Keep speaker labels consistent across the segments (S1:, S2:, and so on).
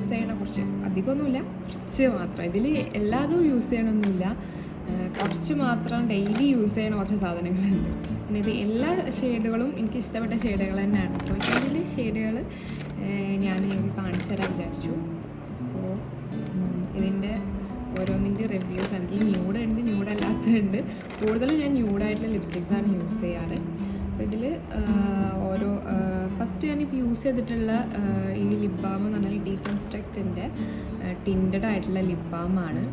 S1: Use ചെയ്യണ കുറച്ച് അധികമൊന്നുമില്ല, കുറച്ച് മാത്രം. ഇതിൽ എല്ലാതും യൂസ് ചെയ്യണമൊന്നുമില്ല, കുറച്ച് മാത്രം ഡെയിലി യൂസ് ചെയ്യണ കുറച്ച് സാധനങ്ങളുണ്ട്. പിന്നെ ഇത് എല്ലാ ഷെയ്ഡുകളും എനിക്ക് ഇഷ്ടപ്പെട്ട ഷെയ്ഡുകൾ തന്നെയാണ്. അപ്പോൾ ഇതിൽ ഷെയ്ഡുകൾ ഞാൻ നിങ്ങൾക്ക് കാണിച്ചു തരാൻ വിചാരിച്ചു. അപ്പോൾ ഇതിൻ്റെ ഓരോന്നിൻ്റെ റിവ്യൂസ് അതിൽ ന്യൂഡുണ്ട്, ന്യൂഡല്ലാത്തതുണ്ട്. കൂടുതലും ഞാൻ ന്യൂഡായിട്ടുള്ള ലിപ്സ്റ്റിക്സാണ് യൂസ് ചെയ്യാറ്. അപ്പോൾ ഇതിൽ ഓരോ ഫസ്റ്റ് ഞാനിപ്പോൾ യൂസ് ചെയ്തിട്ടുള്ള ഈ ലിപ് ബാം എന്ന് പറഞ്ഞാൽ ഡീകൺസ്ട്രക്റ്റിൻ്റെ ടിൻറ്റഡ് ആയിട്ടുള്ള ലിപ് ബാമാണ്.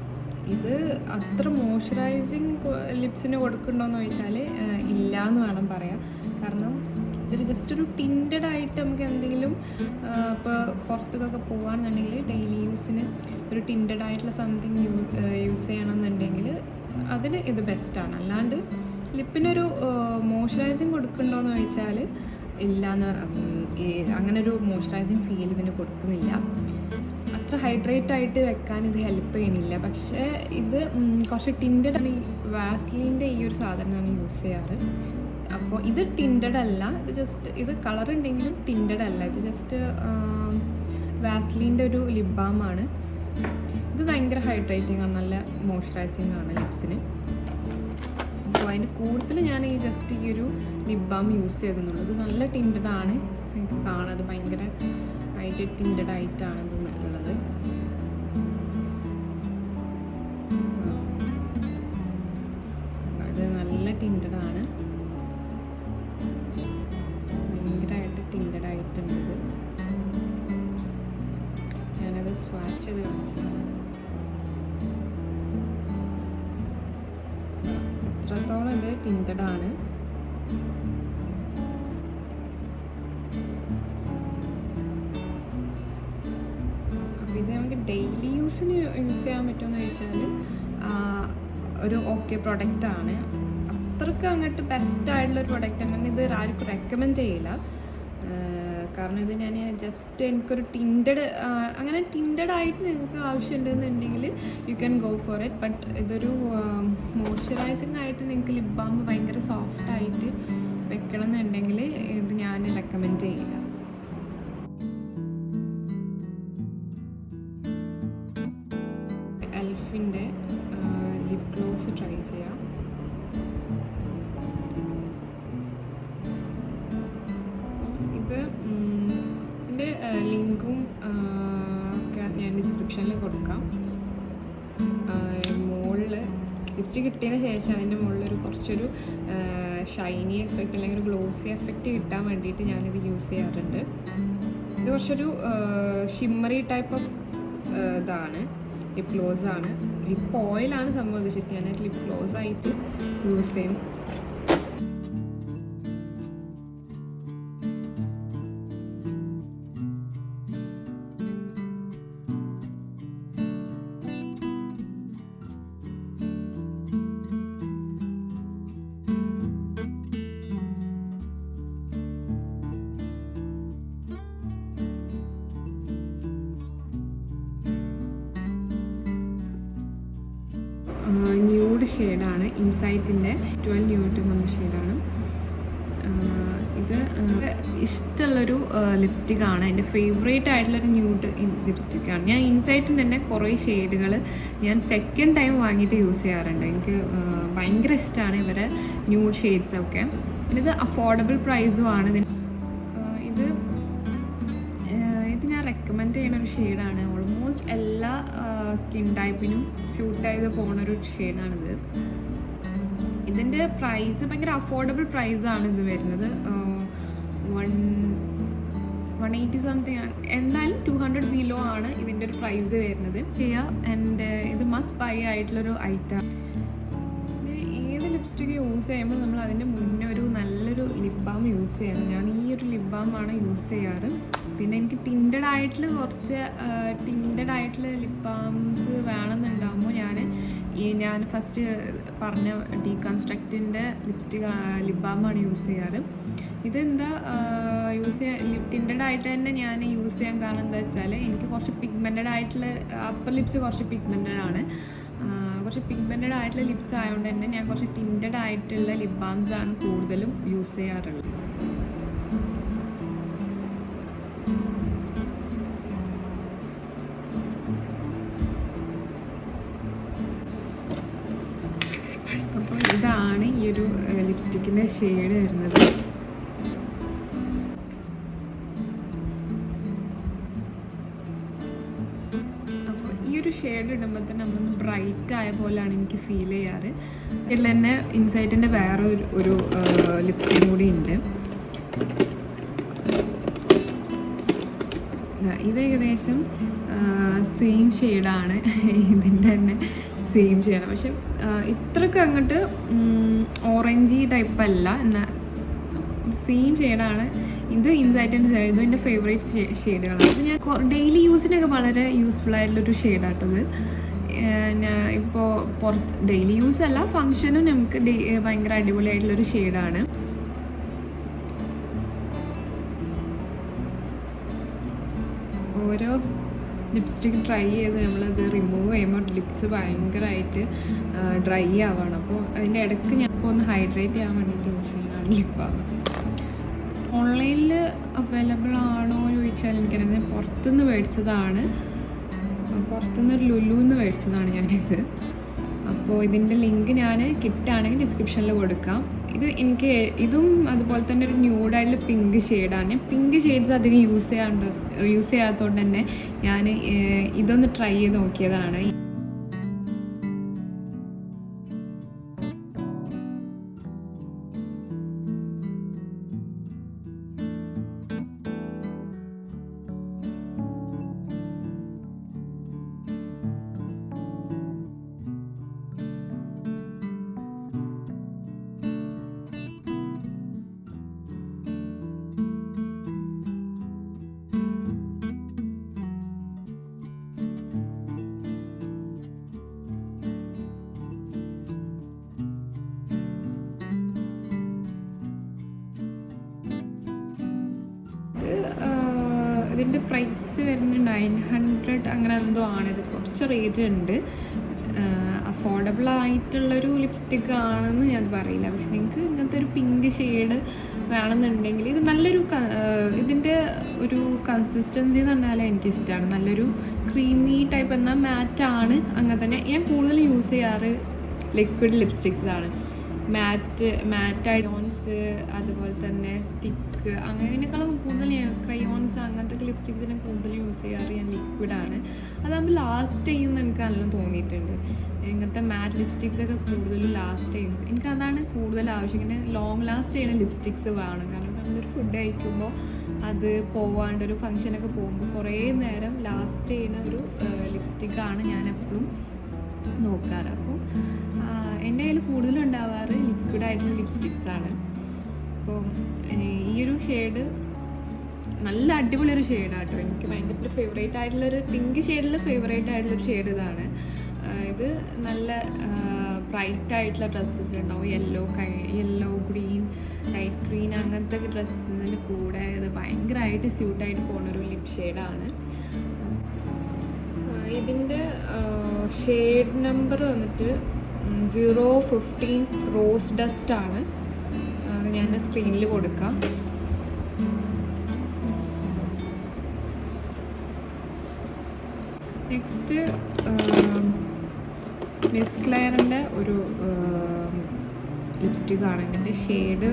S1: ഇത് അത്ര മോയ്സ്ചറൈസിങ് ലിപ്സിന് കൊടുക്കുന്നുണ്ടോയെന്ന് ചോദിച്ചാൽ ഇല്ല എന്ന് വേണം പറയാം. കാരണം ഇതൊരു ജസ്റ്റ് ഒരു ടിൻറ്റഡ് ആയിട്ട് നമുക്ക് എന്തെങ്കിലും ഇപ്പോൾ പുറത്തേക്കൊക്കെ പോകുകയാണെന്നുണ്ടെങ്കിൽ ഡെയിലി യൂസിന് ഒരു ടിൻറ്റഡ് ആയിട്ടുള്ള സംതിങ് യൂസ് ചെയ്യണമെന്നുണ്ടെങ്കിൽ അതിന് ഇത് ബെസ്റ്റാണ്. അല്ലാണ്ട് ലിപ്പിനൊരു മോയ്സ്ചറൈസിങ് കൊടുക്കുന്നുണ്ടോയെന്ന് ചോദിച്ചാൽ ഇല്ലയെന്ന്, അങ്ങനെ ഒരു മോയ്സ്ചറൈസിങ് ഫീൽ ഇതിന് കൊടുക്കുന്നില്ല. അത്ര ഹൈഡ്രേറ്റ് ആയിട്ട് വെക്കാൻ ഇത് ഹെൽപ്പ് ചെയ്യണില്ല. പക്ഷേ ഇത് കുറച്ച് ടിൻറ്റഡ് ആണ്. ഈ വാസ്ലിൻ്റെ ഈ ഒരു സാധനമാണ് യൂസ് ചെയ്യാറ്. അപ്പോൾ ഇത് ടിൻറ്റഡ് അല്ല, ഇത് ജസ്റ്റ് ഇത് കളർ ഉണ്ടെങ്കിലും ടിൻറ്റഡ് അല്ല. ഇത് ജസ്റ്റ് വാസ്ലിൻ്റെ ഒരു ലിപ് ബാമാണ്. ഇത് ഭയങ്കര ഹൈഡ്രേറ്റിംഗ് ആണ്, നല്ല മോയ്സ്ചറൈസിങ് ആണ് ലിപ്സിന്. അപ്പോൾ അതിന് കൂടുതൽ ഞാൻ ഈ ജസ്റ്റ് ഈ ഒരു ലിപ് ബാം യൂസ് ചെയ്തെന്നുള്ളൂ. ഇത് നല്ല ടിൻറ്റഡ് ആണ്, എനിക്ക് കാണാതെ ഭയങ്കര ആയിട്ട് ടിൻറ്റഡ് ആയിട്ടാണ് ഇത് ഉള്ളത്. ഇത് നല്ല ടിൻറ്റഡ് ആണ്, ഭയങ്കരമായിട്ട് ടിൻറ്റഡ് ആയിട്ടുണ്ട്. ഞാനത് സ്വാച്ച് ചെയ്ത് കാണിച്ചതാണ്. എത്രത്തോളം ഇത് ടിൻറ്റഡ് ആണ്. അപ്പോൾ ഇത് നമുക്ക് ഡെയിലി യൂസിന് യൂസ് ചെയ്യാൻ പറ്റുമെന്ന് ചോദിച്ചാൽ ഒരു ഓക്കെ പ്രൊഡക്റ്റാണ്. അത്രയ്ക്ക് അങ്ങോട്ട് ബെസ്റ്റായിട്ടുള്ളൊരു പ്രൊഡക്റ്റ് അങ്ങനെ ഇത് ആർക്കും റെക്കമെൻഡ് ചെയ്യില്ല. കാരണം ഇത് ഞാൻ ജസ്റ്റ് എനിക്കൊരു ടിൻറ്റഡ് അങ്ങനെ ടിൻറ്റഡ് ആയിട്ട് നിങ്ങൾക്ക് ആവശ്യമുണ്ടെന്നുണ്ടെങ്കിൽ you can go for it. But ഇതൊരു മോയ്സ്ചറൈസിങ് ആയിട്ട് നിങ്ങൾക്ക് ലിപ് ബാം ഭയങ്കര സോഫ്റ്റായിട്ട് വെക്കണം എന്നുണ്ടെങ്കിൽ ഇത് ഞാൻ റെക്കമെൻഡ് ചെയ്യില്ല. എൽഫിൻ്റെ ലിപ് ഗ്ലോസ് ട്രൈ ചെയ്യാം. ഇത് ഇതിൻ്റെ ലിങ്കും ഒക്കെ ഞാൻ ഡിസ്ക്രിപ്ഷനിൽ കൊടുക്കാം. മുകളിൽ ലിപ്സ്റ്റിക് കിട്ടിയതിന് ശേഷം അതിൻ്റെ മുകളിലൊരു കുറച്ചൊരു ഷൈനി എഫക്റ്റ് അല്ലെങ്കിൽ ഒരു ഗ്ലോസി എഫക്റ്റ് കിട്ടാൻ വേണ്ടിയിട്ട് ഞാനിത് യൂസ് ചെയ്യാറുണ്ട്. ഇത് കുറച്ചൊരു ഷിമ്മറി ടൈപ്പ് ഓഫ് ഇതാണ്, ലിപ് ഗ്ലോസ് ആണ്. ലിപ്പ് ഓയിലാണ് സംഭവം. ശരിക്കും ഞാൻ ലിപ് ഗ്ലോസ് ആയിട്ട് യൂസ് ചെയ്യും. ന്യൂഡ് ഷെയ്ഡാണ്, ഇൻസൈറ്റിൻ്റെ 12 ന്യൂഡ് എന്ന ഷെയ്ഡാണ്. ഇത് ഇഷ്ടമുള്ളൊരു ലിപ്സ്റ്റിക്കാണ്, എൻ്റെ ഫേവറേറ്റ് ആയിട്ടുള്ളൊരു ന്യൂഡ് ലിപ്സ്റ്റിക്കാണ്. ഞാൻ ഇൻസൈറ്റിൻ്റെ തന്നെ കുറേ ഷെയ്ഡുകൾ ഞാൻ സെക്കൻഡ് ടൈം വാങ്ങിയിട്ട് യൂസ് ചെയ്യാറുണ്ട്. എനിക്ക് ഭയങ്കര ഇഷ്ടമാണ് ഇവരെ ന്യൂഡ് ഷെയ്ഡ്സൊക്കെ. പിന്നെ ഇത് അഫോർഡബിൾ പ്രൈസും ആണ്. ഇത് ഞാൻ റെക്കമെൻഡ് ചെയ്യുന്ന ഒരു ഷെയ്ഡാണ്. ഓൾമോസ്റ്റ് എല്ലാ സ്കിൻ ടൈപ്പിനും സ്യൂട്ട് ചെയ്ത് പോകുന്നൊരു ഷെയ്ഡാണിത്. ഇതിൻ്റെ പ്രൈസ് ഭയങ്കര അഫോർഡബിൾ പ്രൈസാണ് ഇത് വരുന്നത്. 180 സംതിങ്, എന്തായാലും 200 ബിലോ ആണ് ഇതിൻ്റെ ഒരു പ്രൈസ് വരുന്നത്. ആൻഡ് ഇത് മസ്റ്റ് ബൈ ആയിട്ടുള്ളൊരു ഐറ്റം. ഏത് ലിപ്സ്റ്റിക്ക് യൂസ് ചെയ്യുമ്പോൾ നമ്മൾ അതിൻ്റെ മുന്നേ ഒരു നല്ലൊരു ലിപ് ബാം യൂസ് ചെയ്യണം. ഞാൻ ഈ ഒരു ലിപ് ബാമാണ് യൂസ് ചെയ്യാറ്. പിന്നെ എനിക്ക് ടിൻറ്റഡ് ആയിട്ടുള്ള ലിപ് ബാംസ് വേണമെന്നുണ്ടാകുമ്പോൾ ഞാൻ ഫസ്റ്റ് പറഞ്ഞ ഡീകൺസ്ട്രക്റ്റിൻ്റെ ലിപ് ബാമാണ് യൂസ് ചെയ്യാറ്. ഇതെന്താ ടിൻറ്റഡ് ആയിട്ട് തന്നെ ഞാൻ യൂസ് ചെയ്യാൻ കാരണം എന്താ വെച്ചാൽ എനിക്ക് കുറച്ച് പിഗ്മെൻറ്റഡ് ആയിട്ടുള്ള അപ്പർ ലിപ്സ് കുറച്ച് പിഗ്മെൻറ്റഡ് ആണ്. കുറച്ച് പിഗ്മെൻറ്റഡ് ആയിട്ടുള്ള ലിപ്സ് ആയതുകൊണ്ട് തന്നെ ഞാൻ കുറച്ച് ടിൻറ്റഡ് ആയിട്ടുള്ള ലിപ് ബാംസ് ആണ് കൂടുതലും യൂസ് ചെയ്യാറുള്ളത്. ഒരു ലിപ്സ്റ്റിക്കിൻ്റെ ഷെയ്ഡ് വരുന്നത്. അപ്പോൾ ഈ ഒരു ഷെയ്ഡ് ഇടുമ്പോൾ തന്നെ നമ്മളൊന്ന് ബ്രൈറ്റ് ആയ പോലെയാണ് എനിക്ക് ഫീൽ ചെയ്യാറ്. ഇതിൽ തന്നെ ഇൻസൈറ്റിൻ്റെ വേറെ ഒരു ലിപ്സ്റ്റിക്കും കൂടി ഉണ്ട്. ഇത് ഏകദേശം സെയിം ഷെയ്ഡാണ്, ഇതിൻ്റെ തന്നെ സെയിം ഷെയ്ഡാണ്. പക്ഷെ ഇത്രയ്ക്ക് അങ്ങോട്ട് ഓറഞ്ചി ടൈപ്പ് അല്ല, എന്നാൽ സെയിം ഷെയ്ഡാണ്. ഇത് ഇൻസൈറ്റിൻ്റെ ഷെയ്ഡ്, ഇതും എൻ്റെ ഫേവറേറ്റ് ഷെയ്ഡുകളാണ്. ഇത് ഞാൻ ഡെയിലി യൂസിനൊക്കെ വളരെ യൂസ്ഫുൾ ആയിട്ടുള്ളൊരു ഷെയ്ഡാട്ടത്. ഞാൻ ഇപ്പോൾ ഡെയിലി യൂസ് അല്ല, ഫങ്ഷനും നമുക്ക് ഭയങ്കര അടിപൊളിയായിട്ടുള്ളൊരു ഷെയ്ഡാണ്. ഓരോ ലിപ്സ്റ്റിക് ട്രൈ ചെയ്ത് നമ്മളത് റിമൂവ് ചെയ്യുമ്പോൾ ലിപ്സ് ഭയങ്കരമായിട്ട് ഡ്രൈ ആവുകയാണ്. അപ്പോൾ അതിൻ്റെ ഇടയ്ക്ക് ഞാൻ ഇപ്പോൾ ഒന്ന് ഹൈഡ്രേറ്റ് ചെയ്യാൻ വേണ്ടിയിട്ട് യൂസ് ചെയ്യുന്നതാണ് ലിപ്പാണ്. ഓൺലൈനിൽ അവൈലബിൾ ആണോ എന്ന് ചോദിച്ചാൽ എനിക്കറിയാം. പുറത്തുനിന്ന് മേടിച്ചതാണ്, പുറത്തുനിന്നൊരു ലുലുന്ന് മേടിച്ചതാണ് ഞാനിത്. അപ്പോൾ ഇതിൻ്റെ ലിങ്ക് ഞാൻ കിട്ടുകയാണെങ്കിൽ ഡിസ്ക്രിപ്ഷനിൽ കൊടുക്കാം. ഇത് ഇതും അതുപോലെ തന്നെ ഒരു ന്യൂഡായിട്ടുള്ള പിങ്ക് ഷെയ്ഡാണ്. ഞാൻ പിങ്ക് ഷെയ്ഡ്സ് അധികം യൂസ് ചെയ്യാത്തതുകൊണ്ട് തന്നെ ഞാൻ ഇതൊന്ന് ട്രൈ ചെയ്ത് നോക്കിയതാണ്. ഇതിൻ്റെ പ്രൈസ് വരുന്നത് 900 അങ്ങനെ എന്തോ ആണ്. ഇത് കുറച്ച് റേറ്റ് ഉണ്ട്. അഫോർഡബിൾ ആയിട്ടുള്ളൊരു ലിപ്സ്റ്റിക് ആണെന്ന് ഞാൻ പറയില്ല. പക്ഷെ നിങ്ങൾക്ക് ഇങ്ങനത്തെ ഒരു പിങ്ക് ഷെയ്ഡ് വേണമെന്നുണ്ടെങ്കിൽ ഇത് നല്ലൊരു ഇതിൻ്റെ ഒരു കൺസിസ്റ്റൻസി എന്ന് പറഞ്ഞാൽ എനിക്കിഷ്ടമാണ്. നല്ലൊരു ക്രീമി ടൈപ്പ് എന്നാൽ മാറ്റാണ്. അങ്ങനെ തന്നെ ഞാൻ കൂടുതൽ യൂസ് ചെയ്യാറ് ലിക്വിഡ് ലിപ്സ്റ്റിക്സ് ആണ്. മാറ്റായിഡോൺസ്, അതുപോലെ തന്നെ സ്റ്റിക്ക്, അങ്ങനെക്കാളും കൂടുതൽ ക്രയോൺസ് അങ്ങനത്തെ ലിപ്സ്റ്റിക്സിനെ കൂടുതൽ യൂസ് ചെയ്യാറ് ഞാൻ ലിക്വിഡാണ്. അതാകുമ്പോൾ ലാസ്റ്റ് ചെയ്യുമെന്ന് എനിക്ക് നല്ല തോന്നിയിട്ടുണ്ട്. ഇങ്ങനത്തെ മാറ്റ് ലിപ്സ്റ്റിക്സൊക്കെ കൂടുതലും ലാസ്റ്റ് ചെയ്യുന്നത് എനിക്കതാണ് കൂടുതൽ ആവശ്യം. ഇങ്ങനെ ലോങ് ലാസ്റ്റ് ചെയ്യുന്ന ലിപ്സ്റ്റിക്സ് വേണം. കാരണം നമ്മളൊരു ഫുഡ് കഴിക്കുമ്പോൾ അത് പോവാണ്ട് ഒരു ഫങ്ഷനൊക്കെ പോകുമ്പോൾ കുറേ നേരം ലാസ്റ്റ് ചെയ്യുന്ന ഒരു ലിപ്സ്റ്റിക്കാണ് ഞാൻ എപ്പോഴും നോക്കാറ്. അപ്പോൾ എൻ്റെ കയ്യിൽ കൂടുതലും ഉണ്ടാവാറ് ലിക്വിഡായിട്ടുള്ള ലിപ്സ്റ്റിക്സാണ്. അപ്പോൾ ഈ ഒരു ഷെയ്ഡ് നല്ല അടിപൊളിയൊരു ഷെയ്ഡാട്ടോ. എനിക്ക് ഭയങ്കര ഫേവറേറ്റ് ആയിട്ടുള്ളൊരു പിങ്ക് ഷെയ്ഡിൽ ഫേവറേറ്റ് ആയിട്ടുള്ളൊരു ഷെയ്ഡ് ഇതാണ്. ഇത് നല്ല ബ്രൈറ്റ് ആയിട്ടുള്ള ഡ്രസ്സസ് ഉണ്ടാവും. യെല്ലോ ഗ്രീൻ, ലൈറ്റ് ഗ്രീൻ അങ്ങനത്തെ ഡ്രസ്സിന് കൂടെ ഇത് ഭയങ്കരമായിട്ട് സ്യൂട്ടായിട്ട് പോകുന്നൊരു ലിപ് ഷെയ്ഡാണ്. ഇതിൻ്റെ ഷെയ്ഡ് നമ്പർ വന്നിട്ട് 015 റോസ് ഡസ്റ്റ് ആണ്. ഞാൻ സ്ക്രീനിൽ കൊടുക്കാം. നെക്സ്റ്റ് മിസ് ക്ലെയറിൻ്റെ ഒരു ലിപ്സ്റ്റിക്കാണ്. ഇതിൻ്റെ ഷെയ്ഡ്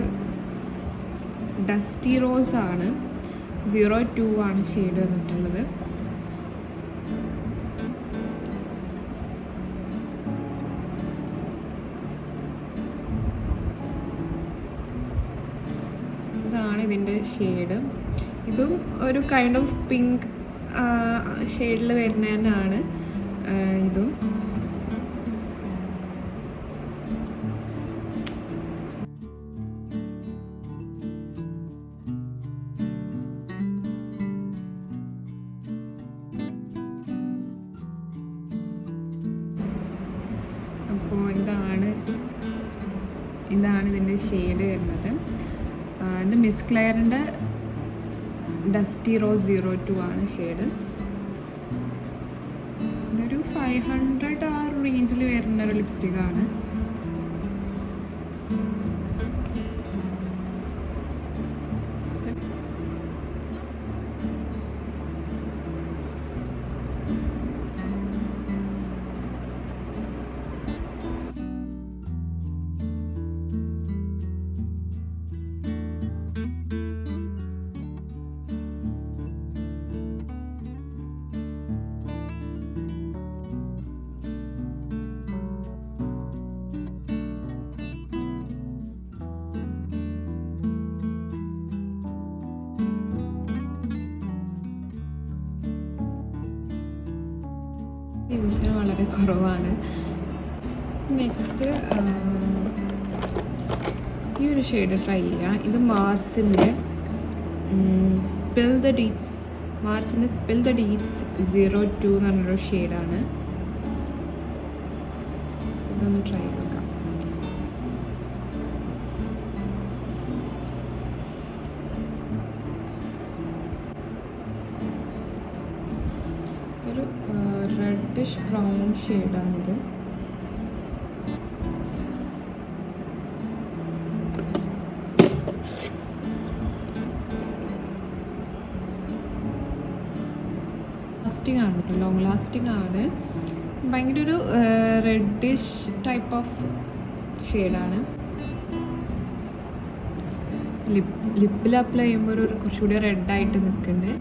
S1: ഡസ്റ്റി റോസ് ആണ്. 02 ആണ് ഷെയ്ഡ് വന്നിട്ടുള്ളത്. ഇതാണ് ഇതിൻ്റെ ഷെയ്ഡ്. ഇതും ഒരു കൈൻഡ് ഓഫ് പിങ്ക് ഷെയ്ഡിൽ വരുന്ന തന്നെയാണ് ഇതും. അപ്പോൾ ഇതാണ് ഇതിൻ്റെ ഷെയ്ഡ് വരുന്നത്. ഇത് മിസ് ക്ലെയറിൻ്റെ ഡസ്റ്റി റോസ് 02 ആണ് ഷെയ്ഡ്. ഇതൊരു 500 ആ റേഞ്ചിൽ വരുന്ന ഒരു ലിപ്സ്റ്റിക്കാണ്. യൂസ് ചെയ്യാൻ വളരെ കുറവാണ്. നെക്സ്റ്റ് ഈ ഒരു ഷെയ്ഡ് ട്രൈ ചെയ്യാം. ഇത് മാർസിൻ്റെ സ്പിൽ ദ ഡീറ്റ്സ് 02 എന്ന് പറഞ്ഞൊരു ഷെയ്ഡാണ്. ഇതൊന്ന് ട്രൈ ചെയ്ത് നോക്കാം. ഒരു റെഡിഷ് ബ്രൗൺ ഷെയ്ഡാണിത്. ലാസ്റ്റിംഗ് ആണ് കേട്ടോ, ലോങ് ലാസ്റ്റിംഗ് ആണ്. ഭയങ്കര ഒരു റെഡിഷ് ടൈപ്പ് ഓഫ് ഷെയ്ഡാണ്. ലിപ്പിൽ അപ്ലൈ ചെയ്യുമ്പോൾ ഒരു കുറച്ചുകൂടി റെഡായിട്ട് നിൽക്കുന്നുണ്ട്.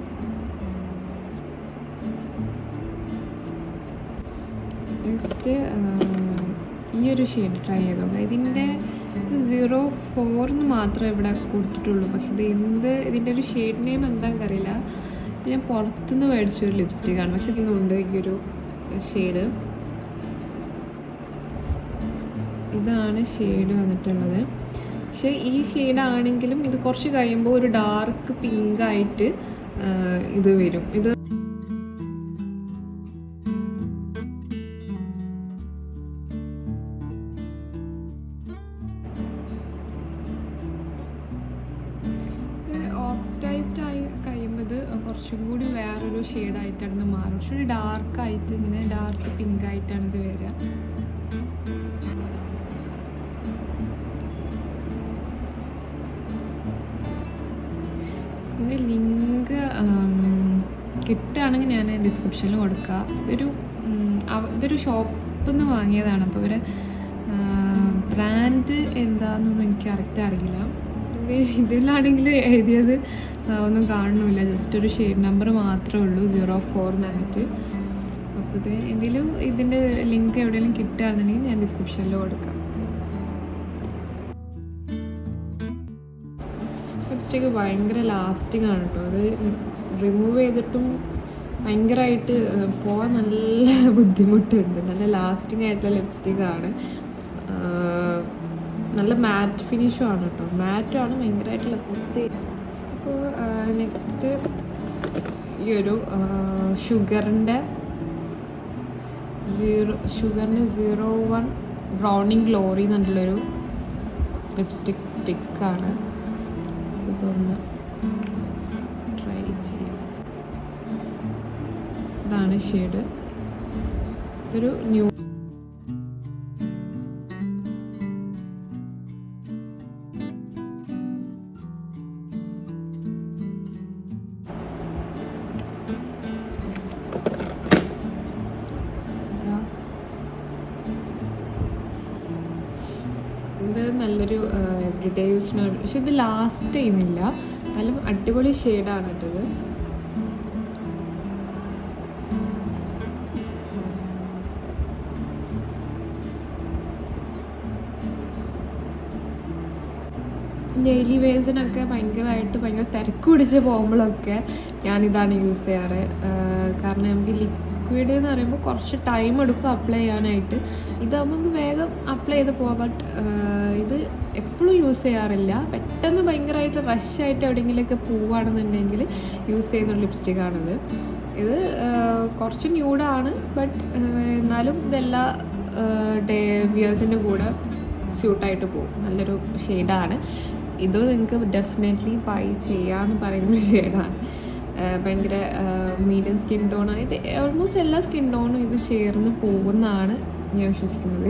S1: നെക്സ്റ്റ് ഈ ഒരു ഷെയ്ഡ് ട്രൈ ചെയ്തോളൂ. ഇതിൻ്റെ 04 എന്ന് മാത്രമേ ഇവിടെ കൊടുത്തിട്ടുള്ളൂ. പക്ഷെ ഇതിൻ്റെ ഒരു ഷെയ്ഡ് നെയിം എന്താണെന്ന് അറിയില്ല. ഇത് ഞാൻ പുറത്തുനിന്ന് മേടിച്ചൊരു ലിപ്സ്റ്റിക്കാണ്. പക്ഷെ ഇതിനുണ്ട് ഈ ഒരു ഷെയ്ഡ്. ഇതാണ് ഷെയ്ഡ് വന്നിട്ടുള്ളത്. പക്ഷേ ഈ ഷെയ്ഡാണെങ്കിലും ഇത് കുറച്ച് കഴിയുമ്പോൾ ഒരു ഡാർക്ക് പിങ്കായിട്ട് ഇത് വരും. ഇത് ഓക്സിഡൈസ്ഡ് ആയി കഴിയുമ്പോൾ ഇത് കുറച്ചും കൂടി വേറൊരു ഷെയ്ഡായിട്ടാണ് ഇത് മാറും. കുറച്ചുകൂടി ഡാർക്കായിട്ട് ഇങ്ങനെ ഡാർക്ക് പിങ്ക് ആയിട്ടാണ് ഇത് വരിക. ഇതിൻ്റെ ലിങ്ക് കിട്ടുകയാണെങ്കിൽ ഞാൻ ഡിസ്ക്രിപ്ഷനിൽ കൊടുക്കാം. ഇതൊരു ഷോപ്പിൽ നിന്ന് വാങ്ങിയതാണ്. അപ്പോൾ ഇവരെ ബ്രാൻഡ് എന്താണെന്നൊന്നും എനിക്ക് കറക്റ്റ് അറിയില്ല. ഇതിലാണെങ്കിൽ എഴുതിയത് ഒന്നും കാണുന്നില്ല, ജസ്റ്റ് ഒരു ഷെയ്ഡ് നമ്പർ മാത്രമേ ഉള്ളൂ 04 എന്ന് പറഞ്ഞിട്ട്. അപ്പോൾ ഇത് എന്തെങ്കിലും ഇതിൻ്റെ ലിങ്ക് എവിടെയെങ്കിലും കിട്ടുകയാണെന്നുണ്ടെങ്കിൽ ഞാൻ ഡിസ്ക്രിപ്ഷനിൽ കൊടുക്കാം. ലിപ്സ്റ്റിക്ക് ഭയങ്കര ലാസ്റ്റിംഗ് ആണ് കേട്ടോ. അത് റിമൂവ് ചെയ്തിട്ടും ഭയങ്കരമായിട്ട് പോകാൻ നല്ല ബുദ്ധിമുട്ടുണ്ട്. നല്ല ലാസ്റ്റിംഗ് ആയിട്ടുള്ള ലിപ്സ്റ്റിക്കാണ്. നല്ല മാറ്റ് ഫിനിഷും ആണ് കേട്ടോ. മാറ്റുമാണ് ഭയങ്കരമായിട്ട് ലാസ്റ്റ്. അപ്പോൾ നെക്സ്റ്റ് ഈ ഒരു ഷുഗറിൻ്റെ 01 ബ്രൗണിങ് ഗ്ലോറി എന്നുള്ളൊരു സ്റ്റിക്കാണ്. ഇതൊന്ന് ട്രൈ ചെയ്യാം. ഇതാണ് ഷെയ്ഡ്. ഒരു ന്യൂ ഇത് നല്ലൊരു എവറിഡേ യൂസിന്. പക്ഷെ ഇത് ലാസ്റ്റ് ചെയ്യുന്നില്ല. നല്ല അടിപൊളി ഷെയ്ഡാണ് കേട്ടത്. ഡെയിലി വേസിനൊക്കെ ഭയങ്കര തിരക്ക് പിടിച്ച് പോകുമ്പോഴൊക്കെ ഞാനിതാണ് യൂസ് ചെയ്യാറ്. കാരണം നമുക്ക് ലിക്വിഡ് എന്ന് പറയുമ്പോൾ കുറച്ച് ടൈം എടുക്കും അപ്ലൈ ചെയ്യാനായിട്ട്. ഇതാകുമ്പോൾ നമുക്ക് വേഗം അപ്ലൈ ചെയ്ത് പോവാം. ബട്ട് ഇത് എപ്പോഴും യൂസ് ചെയ്യാറില്ല. പെട്ടെന്ന് ഭയങ്കരമായിട്ട് റഷായിട്ട് എവിടെയെങ്കിലുമൊക്കെ പോവുകയാണെന്നുണ്ടെങ്കിൽ യൂസ് ചെയ്യുന്ന ലിപ്സ്റ്റിക്കാണിത്. ഇത് കുറച്ച് ന്യൂഡാണ്, ബട്ട് എന്നാലും ഇതെല്ലാ വിയേഴ്സിൻ്റെ കൂടെ സ്യൂട്ടായിട്ട് പോകും. നല്ലൊരു ഷെയ്ഡാണ്. ഇത് നിങ്ങൾക്ക് ഡെഫിനറ്റ്ലി ബൈ ചെയ്യാമെന്ന് പറയുന്നൊരു ഷെയ്ഡാണ്. ഭയങ്കര മീഡിയം സ്കിൻ ടോണാണ്. ഇത് ഓൾമോസ്റ്റ് എല്ലാ സ്കിൻ ടോണും ഇത് ചേർന്ന് പോകുന്നതാണ് ഞാൻ വിശ്വസിക്കുന്നത്.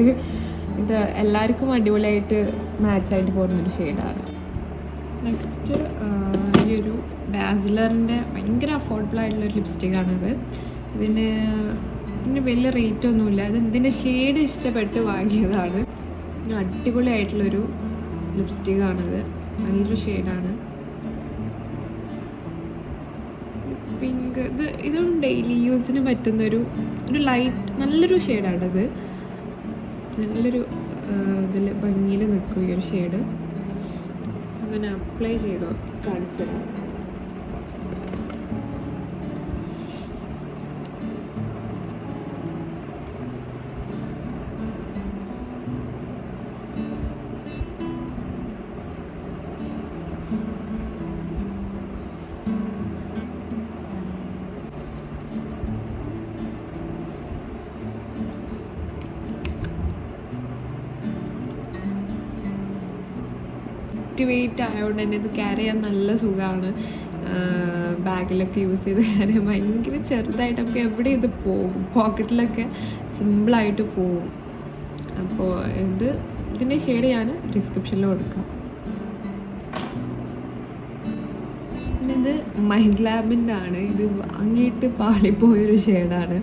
S1: ഇത് എല്ലാവർക്കും അടിപൊളിയായിട്ട് മാച്ചായിട്ട് പോകുന്നൊരു ഷെയ്ഡാണ്. നെക്സ്റ്റ് ഈ ഒരു ഡാസ്ലറിൻ്റെ ഭയങ്കര അഫോർഡബിൾ ആയിട്ടുള്ളൊരു ലിപ്സ്റ്റിക്കാണിത്. ഇതിന് വലിയ റേറ്റ് ഒന്നുമില്ല. ഇത് ഇതിൻ്റെ ഷെയ്ഡ് ഇഷ്ടപ്പെട്ട് വാങ്ങിയതാണ്. അടിപൊളിയായിട്ടുള്ളൊരു ലിപ്സ്റ്റിക്കാണിത്. നല്ലൊരു ഷെയ്ഡാണ്. പിങ്ക്. ഇതും ഡെയിലി യൂസിന് പറ്റുന്നൊരു ലൈറ്റ് നല്ലൊരു ഷെയ്ഡാണിത്. നല്ലൊരു ഇതിൽ ഭംഗിയിൽ നിൽക്കും ഈ ഒരു ഷെയ്ഡ്. അങ്ങനെ അപ്ലൈ ചെയ്തോ കാണിച്ചു തരാം. ലൈറ്റ് വെയിറ്റ് ആയതുകൊണ്ട് തന്നെ ഇത് ക്യാരി ചെയ്യാൻ നല്ല സുഖമാണ്. ബാഗിലൊക്കെ യൂസ് ചെയ്ത് ക്യാരി ചെയ്യാൻ ഭയങ്കര ചെറുതായിട്ട് നമുക്ക് എവിടെ ഇത് പോകും, പോക്കറ്റിലൊക്കെ സിമ്പിളായിട്ട് പോകും. അപ്പോൾ ഇതിൻ്റെ ഷെയ്ഡ് ഞാൻ ഡിസ്ക്രിപ്ഷനിൽ കൊടുക്കാം. ഇത് മൈൻഡ് ലാബിൻ്റെ ആണ്. ഇത് വാങ്ങിയിട്ട് പാളിപ്പോയൊരു ഷെയ്ഡാണ്.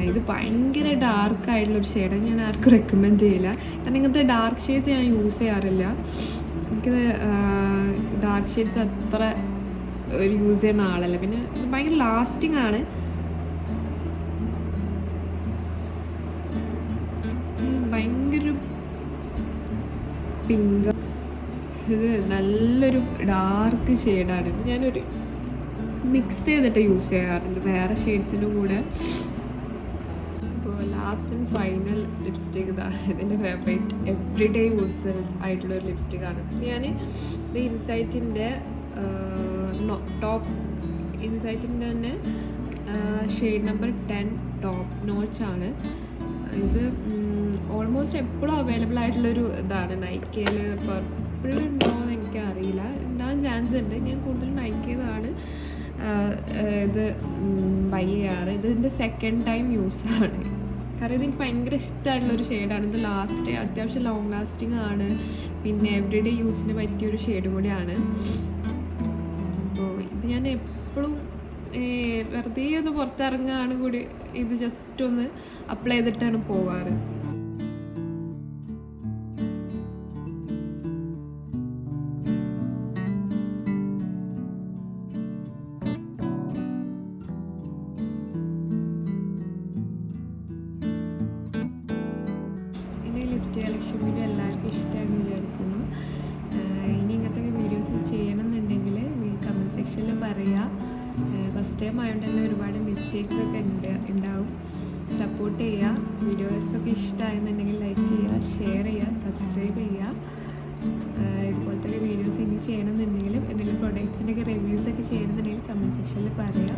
S1: ഇത് ഭയങ്കര ഡാർക്കായിട്ടുള്ളൊരു ഷെയ്ഡാണ്. ഞാൻ ആർക്കും റെക്കമെൻഡ് ചെയ്യില്ല, കാരണം ഇങ്ങനത്തെ ഡാർക്ക് ഷെയ്ഡ്സ് ഞാൻ യൂസ് ചെയ്യാറില്ല. എനിക്കത് ഡാർക്ക് ഷെയ്ഡ്സ് അത്ര ഒരു യൂസ് ചെയ്യുന്ന ആളല്ല. പിന്നെ ഇത് ഭയങ്കര ലാസ്റ്റിംഗ് ആണ്. ഭയങ്കര പിങ്ക്, ഇത് നല്ലൊരു ഡാർക്ക് ഷെയ്ഡാണ്. ഇത് ഞാനൊരു മിക്സ് ചെയ്തിട്ട് യൂസ് ചെയ്യാറുണ്ട് വേറെ ഷെയ്ഡ്സിൻ്റെ കൂടെ. അപ്പോൾ ലാസ്റ്റ് ആൻഡ് ഫൈനൽ ലിപ്സ്റ്റിക് ഇതാ, ഇതിൻ്റെ ഫേവറേറ്റ് എവറി ഡേ യൂസ് ആയിട്ടുള്ളൊരു ലിപ്സ്റ്റിക്കാണ്. ഞാൻ ഇത് ഇൻസൈറ്റിൻ്റെ ടോപ്പ് ഇൻസൈറ്റിൻ്റെ തന്നെ ഷെയ്ഡ് നമ്പർ 10 ടോപ്പ് നോച്ചാണ്. ഇത് ഓൾമോസ്റ്റ് എപ്പോഴും അവൈലബിൾ ആയിട്ടുള്ളൊരു ഇതാണ്. നൈക്കയിൽ പർപ്പിൾ ഉണ്ടോയെന്ന് എനിക്കറിയില്ല, ഉണ്ടാകാൻ ചാൻസ് ഉണ്ട്. ഞാൻ കൂടുതലും നൈക്കയിലാണ് ഇത് ബൈ ചെയ്യാറ്. ഇതിൻ്റെ സെക്കൻഡ് ടൈം യൂസാണ്, കാരണം ഇതെനിക്ക് ഭയങ്കര ഇഷ്ടമായിട്ടുള്ളൊരു ഷെയ്ഡാണ്. ഇത് അത്യാവശ്യം ലോങ് ലാസ്റ്റിംഗ് ആണ്, പിന്നെ എവറി ഡേ യൂസിന് പറ്റിയൊരു ഷെയ്ഡും കൂടിയാണ്. അപ്പോൾ ഇത് ഞാൻ എപ്പോഴും വെറുതെ ഒന്ന് പുറത്തിറങ്ങുകയാണ് കൂടി ഇത് ജസ്റ്റ് ഒന്ന് അപ്ലൈ ചെയ്തിട്ടാണ് പോവാറ്. എൻ്റെ ലിപ്സ്റ്റിക് കളക്ഷൻ വീഡിയോ എല്ലാവർക്കും ഇഷ്ടമായെന്ന് വിചാരിക്കുന്നു. ഇനി ഇങ്ങനത്തെ വീഡിയോസ് ചെയ്യണമെന്നുണ്ടെങ്കിൽ കമൻറ്റ് സെക്ഷനിൽ പറയുക. ഫസ്റ്റ് ടൈം ആയതുകൊണ്ട് തന്നെ ഒരുപാട് മിസ്റ്റേക്സ് ഒക്കെ ഉണ്ടാവും. സപ്പോർട്ട് ചെയ്യുക. വീഡിയോസൊക്കെ ഇഷ്ടമായെന്നുണ്ടെങ്കിൽ ലൈക്ക് ചെയ്യുക, ഷെയർ ചെയ്യുക, സബ്സ്ക്രൈബ് ചെയ്യുക. ഇതുപോലത്തെ വീഡിയോസ് ഇനി ചെയ്യണമെന്നുണ്ടെങ്കിലും എന്തെങ്കിലും പ്രൊഡക്ട്സിൻ്റെയൊക്കെ റിവ്യൂസൊക്കെ ചെയ്യണമെന്നുണ്ടെങ്കിൽ കമൻറ്റ് സെക്ഷനിൽ പറയുക.